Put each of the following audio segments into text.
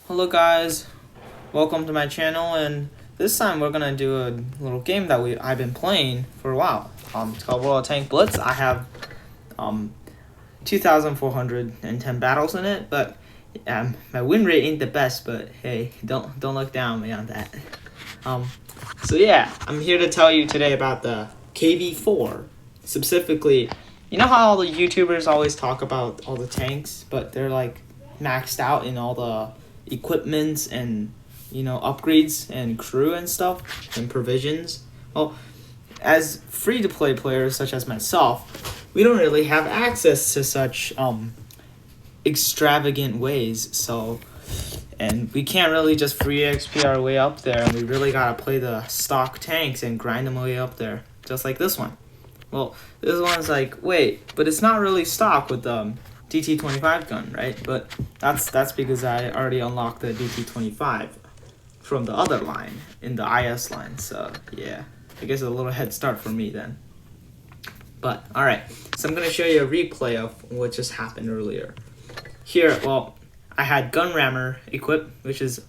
Hello guys, welcome to my channel, and this time we're gonna do a little game that I've been playing for a while. It's called World Tank Blitz. I have 2,410 battles in it, but my win rate ain't the best. But hey, don't look down on me on that. So yeah, I'm here to tell you today about the KV4. Specifically, you know how all the YouTubers always talk about all the tanks, but they're like maxed out in all the equipments and upgrades and crew and stuff and provisions. Well, as free-to-play players such as myself, we don't really have access to such extravagant ways, and we can't really just free XP our way up there, and we really gotta play the stock tanks and grind them way up there, just like this one. Well, this one's like, wait, but it's not really stock with the DT25 gun, right? But that's because I already unlocked the DT25 from the other line, in the IS line. So yeah, I guess a little head start for me then. But alright, so I'm gonna show you a replay of what just happened earlier. Here, well, I had gun rammer equipped, which is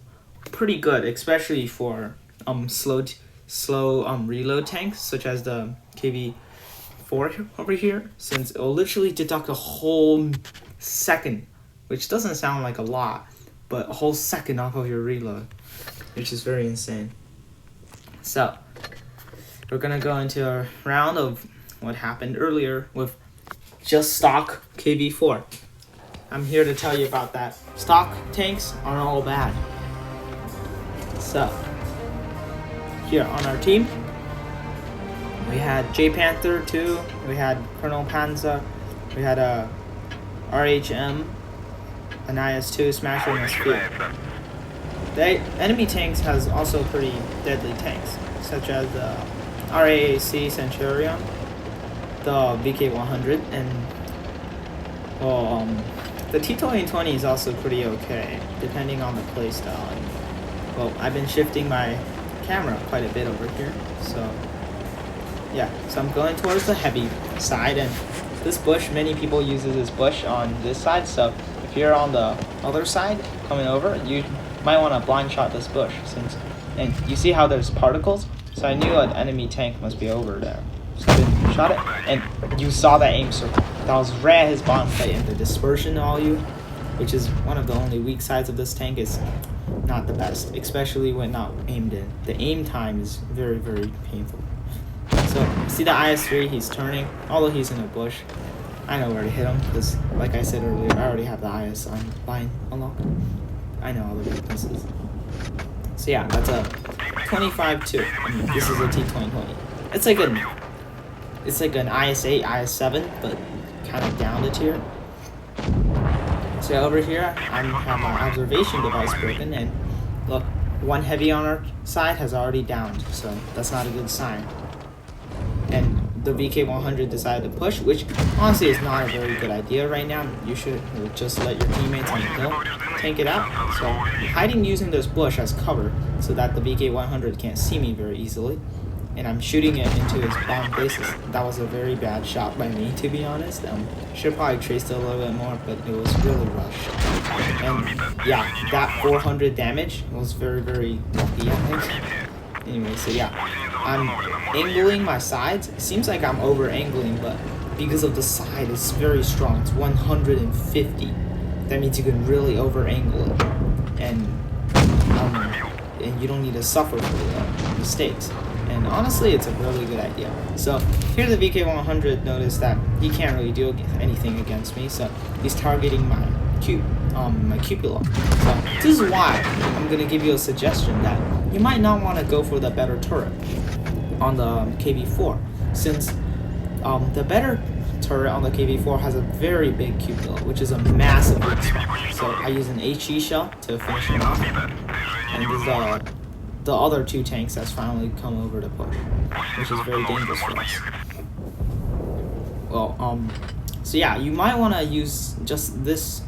pretty good, especially for slow reload tanks such as the KV4 over here, since it'll literally deduct a whole second, which doesn't sound like a lot, but a whole second off of your reload, which is very insane. So we're gonna go into a round of what happened earlier with just stock KV4. I'm here to tell you about that. Stock tanks aren't all bad. So here on our team, we had J Panther 2, we had Colonel Panzer, we had a RHM, an IS-2, Smasher, and a Spear. The enemy tanks has also pretty deadly tanks, such as the RAAC Centurion, the VK100, and the T2020 is also pretty okay, depending on the playstyle. And well, I've been shifting my camera quite a bit over here, so yeah, so I'm going towards the heavy side, and this bush, many people uses this bush on this side, so if you're on the other side coming over, you might want to blind shot this bush, and you see how there's particles, so I knew an enemy tank must be over there, so I didn't shot it, and you saw that aim circle. That was right at his bottom plate, and the dispersion volume, which is one of the only weak sides of this tank, is not the best, especially when not aimed in. The aim time is very, very painful. So, see the IS-3, he's turning, although he's in a bush. I know where to hit him, because, like I said earlier, I already have the IS line unlocked. I know all the weaknesses. So yeah, that's a 25-2. This is a T2020. It's like an IS-8, IS-7, but kind of down the tier. So over here, I have my observation device broken, and look, one heavy on our side has already downed, so that's not a good sign. And the VK100 decided to push, which honestly is not a very good idea right now. You should just let your teammates on the hill tank it out. So I'm hiding using this bush as cover so that the VK100 can't see me very easily. And I'm shooting it into his bomb bases. That was a very bad shot by me, to be honest. Should probably traced it a little bit more, but it was really rushed. And yeah, that 400 damage was very, very lucky, I think. Anyway, so yeah, I'm angling my sides. It seems like I'm over angling, but because of the side, it's very strong. It's 150. That means you can really over angle it, and you don't need to suffer for the mistakes. And honestly, it's a really good idea. So here the VK100 noticed that he can't really do anything against me, so he's targeting my cupola. So this is why I'm gonna give you a suggestion that you might not want to go for the better turret on the KV4, since the better turret on the KV4 has a very big cupola, which is a massive weak spot. So I use an HE shell to finish him off, and this is the other two tanks that's finally come over to push, which is very dangerous for us. Well, so yeah, you might want to use just this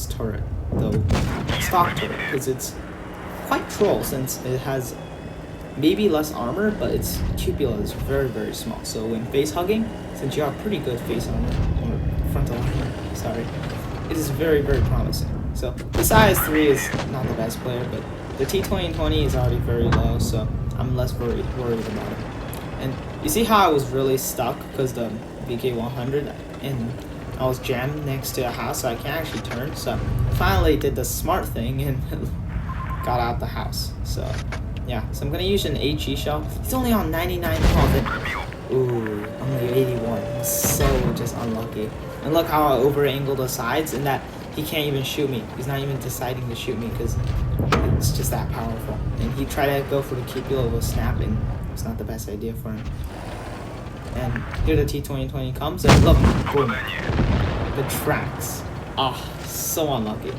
turret, the stock turret, because it's quite troll, since it has maybe less armor, but its cupola is very, very small. So when face hugging, since you have pretty good face armor, or frontal armor, sorry, it is very, very promising. So this IS-3 is not the best player, but the T2020 is already very low, so I'm less worried about it. And you see how I was really stuck because the VK100 and I was jammed next to a house, so I can't actually turn. So finally did the smart thing and got out the house. So yeah, so I'm gonna use an HE shell. It's only on 99 health. Ooh, only 81. I'm so just unlucky. And look how I over-angle the sides and that he can't even shoot me. He's not even deciding to shoot me because it's just that powerful. And he tried to go for the cupola with snap and it's not the best idea for him. And here the T2020 comes and look, boom. The tracks. Ah, so unlucky.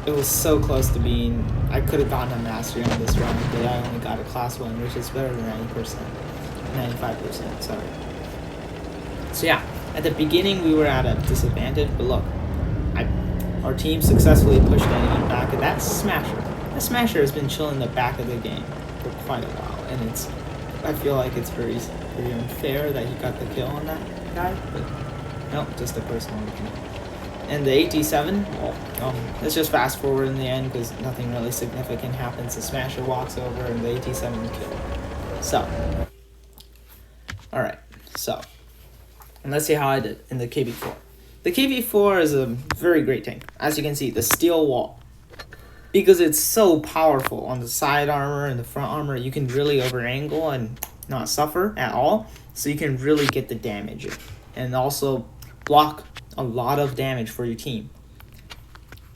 It was so close to being, I could have gotten a mastery on this round, but I only got a class 1, which is better than 90%. 95%, sorry. So yeah, at the beginning we were at a disadvantage, but look, our team successfully pushed the enemy back, and that Smasher has been chilling in the back of the game for quite a while, and I feel like it's very unfair that he got the kill on that guy, but no, just a personal opinion. And the 87, well, let's just fast forward in the end because nothing really significant happens. The Smasher walks over and the 87 is killed. So, alright, so, and let's see how I did in the KV4. The KV4 is a very great tank. As you can see, the steel wall. Because it's so powerful on the side armor and the front armor, you can really over-angle and not suffer at all. So you can really get the damage and also block a lot of damage for your team.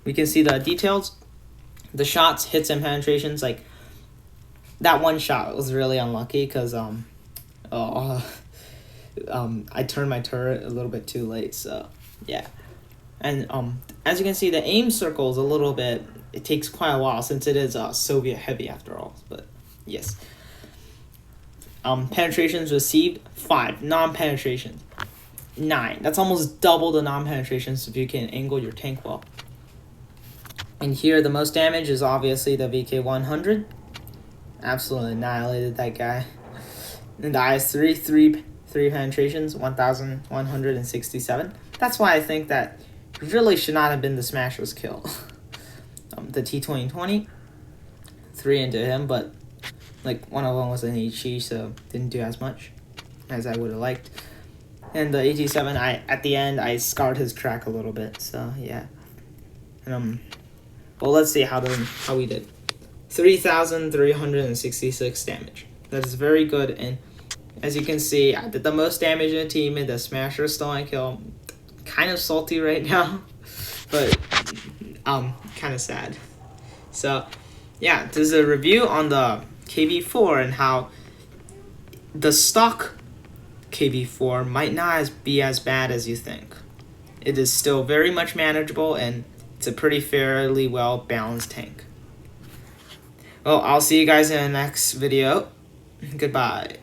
We can see the details. The shots, hits, and penetrations. Like, that one shot was really unlucky because I turned my turret a little bit too late, so yeah. And as you can see, the aim circle is a little bit, it takes quite a while since it is Soviet heavy after all, but yes. Penetrations received 5, non-penetrations 9. That's almost double the non-penetrations if you can angle your tank well. And here the most damage is obviously the VK100. Absolutely annihilated that guy. And the IS-3, 3 penetrations, 1,167. That's why I think that really should not have been the Smasher's kill. The T2020, 3 into him, but like one of them was an HE, so didn't do as much as I would have liked. And the 87, at the end I scarred his track a little bit, so yeah. And well, let's see how we did. 3,366 damage. That is very good, and as you can see, I did the most damage in the team, and the Smasher stole my kill. Kind of salty right now, but kind of sad. So yeah, this is a review on the KV4 and how the stock KV4 might not be as bad as you think. It is still very much manageable, and it's a pretty fairly well balanced tank. Well, I'll see you guys in the next video. Goodbye.